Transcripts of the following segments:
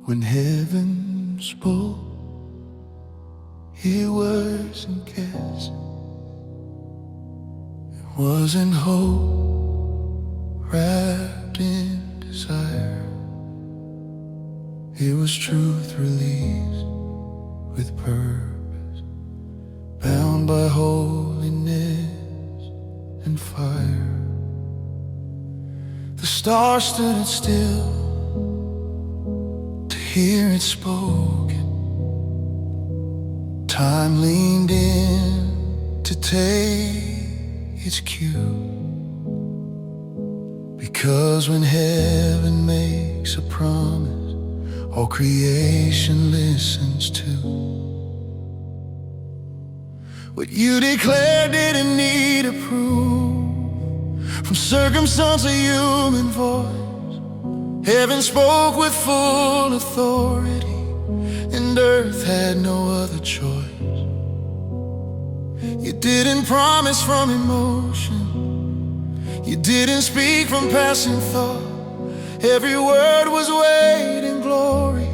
When heaven spoke, it wasn't guessing. It wasn't hope wrapped in desire. It was truth released with purpose, bound by holiness and fire. The stars stood still to hear it spoken. Time leaned in to take its cue, because when heaven makes a promise, all creation listens to. What you declared didn't need a proof from circumstance or human voice. Heaven spoke with full authority, and earth had no other choice. You didn't promise from emotion, you didn't speak from passing thought. Every word was weighed in glory,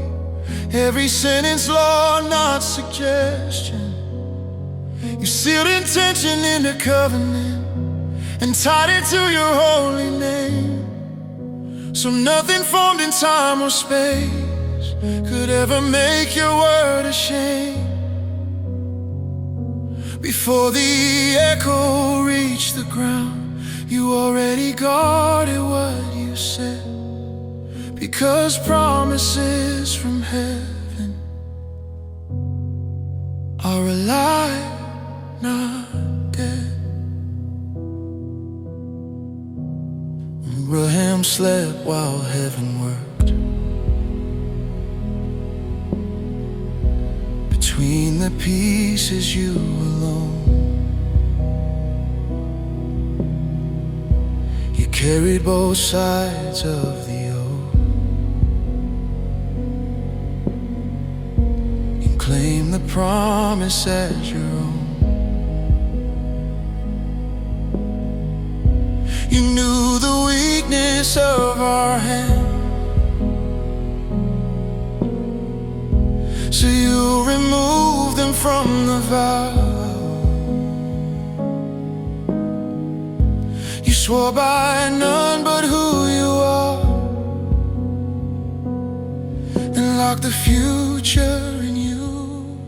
every sentence law, not suggestion. You sealed intention into covenant and tied it to your holy name. So nothing formed in time or space could ever make your word a shame. Before the echo reached the ground, you already guarded what you said, because promises from heaven are alive, not dead. Abraham slept while heaven worked. Between the pieces, you alone. You carried both sides of the oath and claimed the promise as your own. You knew the weakness of our hand, so you removed them from the vow. You swore by none but who you are, and locked the future in you.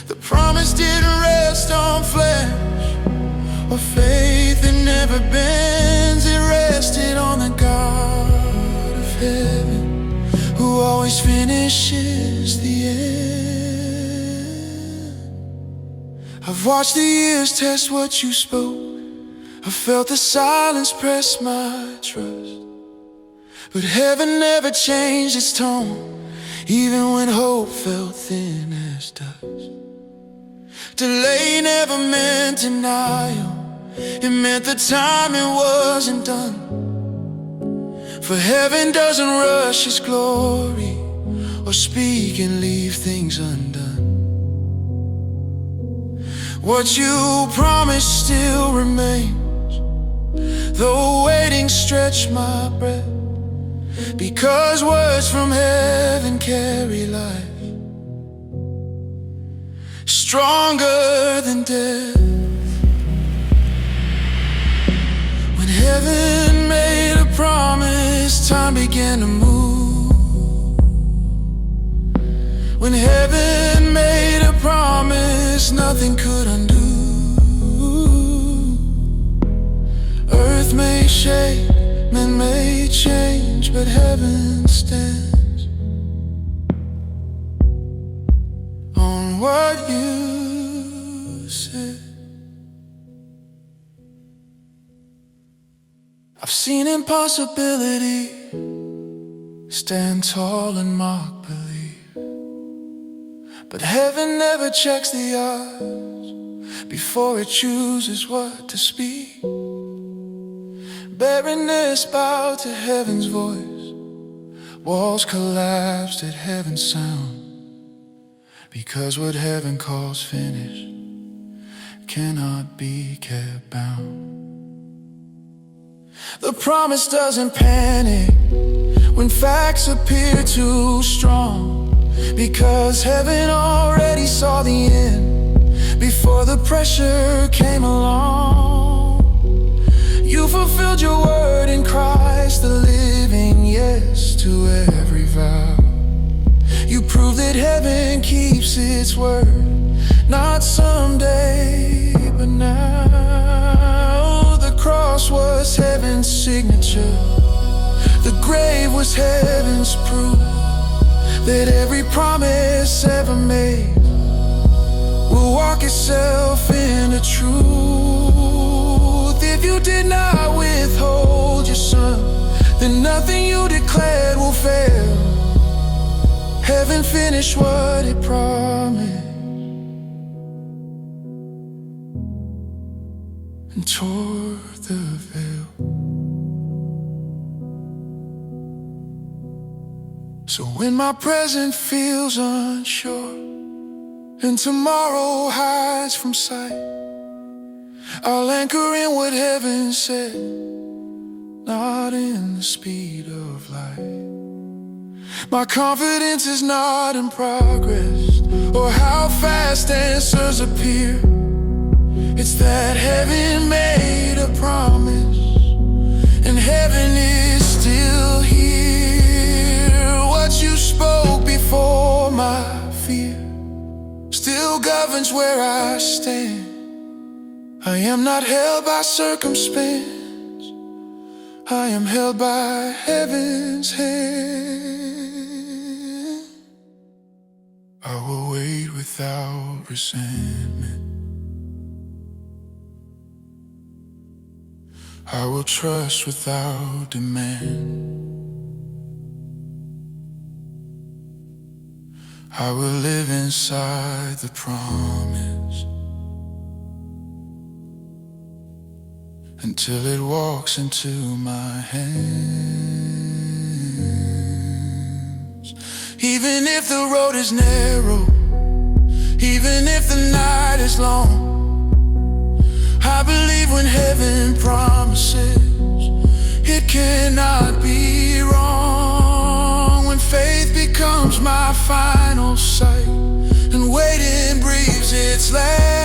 The promise didn't rest on flesh or faith that never bends. It rested on the God of heaven, who always finishes the end. I've watched the years test what you spoke, I felt the silence press my trust, but heaven never changed its tone, even when hope felt thin as dust. Delay never meant denial, it meant the timing wasn't done. For heaven doesn't rush its glory, or speak and leave things undone. What you promised still remains, though waiting stretched my breath, because words from heaven carry life, stronger than death. When heaven made a promise, time began to move. When heaven made a promise, nothing could undo. Earth may shake, men may change, but heaven stands on what you said. I've seen impossibility stand tall and mock belief, but heaven never checks the odds before it chooses what to speak. Barrenness bowed to heaven's voice, walls collapsed at heaven's sound, because what heaven calls finished cannot be kept bound. The promise doesn't panic when facts appear too strong, because heaven already saw the end before the pressure came along. You fulfilled your word in Christ, the living yes to every vow. You prove that heaven keeps its word, not someday, but now. The cross was heaven's signature, the grave was heaven's proof that every promise ever made will walk itself into truth. If you did not withhold your son, then nothing you declared will fail. Heaven finished what it promised and tore the veil. So when my present feels unsure and tomorrow hides from sight, I'll anchor in what heaven said, not in the speed of light. My confidence is not in progress or how fast answers appear. It's that heaven made a promise, and heaven is still here. What you spoke before my fear still governs where I stand. I am not held by circumstance, I am held by heaven's hand. I will wait without resentment, I will trust without demand. I will live inside the promise until it walks into my hands. Even if the road is narrow, even if the night is long, I believe when heaven promises, it cannot be wrong. When faith becomes my final sight and waiting breathes its last,